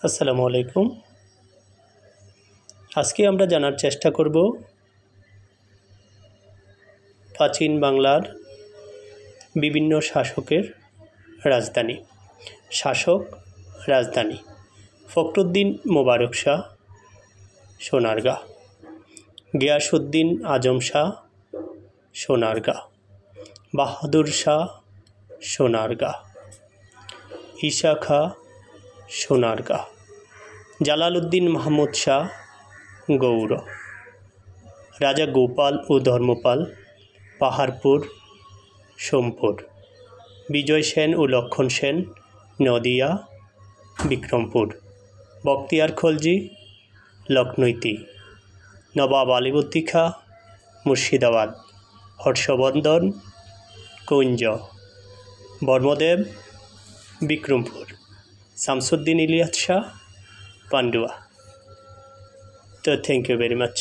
আসসালামু আলাইকুম। আজকে আমরা জানার চেষ্টা করব প্রাচীন বাংলার বিভিন্ন শাসকের রাজধানী। শাসক রাজধানী: ফখরুদ্দীন মোবারক শাহ, সোনারগাঁ; গিয়াসউদ্দিন আজম শাহ, সোনারগাঁ; বাহাদুর শাহ, সোনারগাঁ; ঈসা খাঁ, সোনারগাঁ; জালালউদ্দিন মাহমুদ শাহ, গৌড়; রাজা গোপাল ও ধর্মপাল, পাহাড়পুর, সোমপুর; বিজয় সেন ও লক্ষণ সেন, নদিয়া, বিক্রমপুর; বখতিয়ার খলজি, লখনৌতি; নবাব আলীবর্দী খাঁ, মুর্শিদাবাদ; হর্ষবর্ধন, কঞ্জ; বর্মদেব, বিক্রমপুর; শামসুদ্দিন ইলিয়াস শাহ, পান্ডুয়া। তো থ্যাংক ইউ ভেরি মাচ।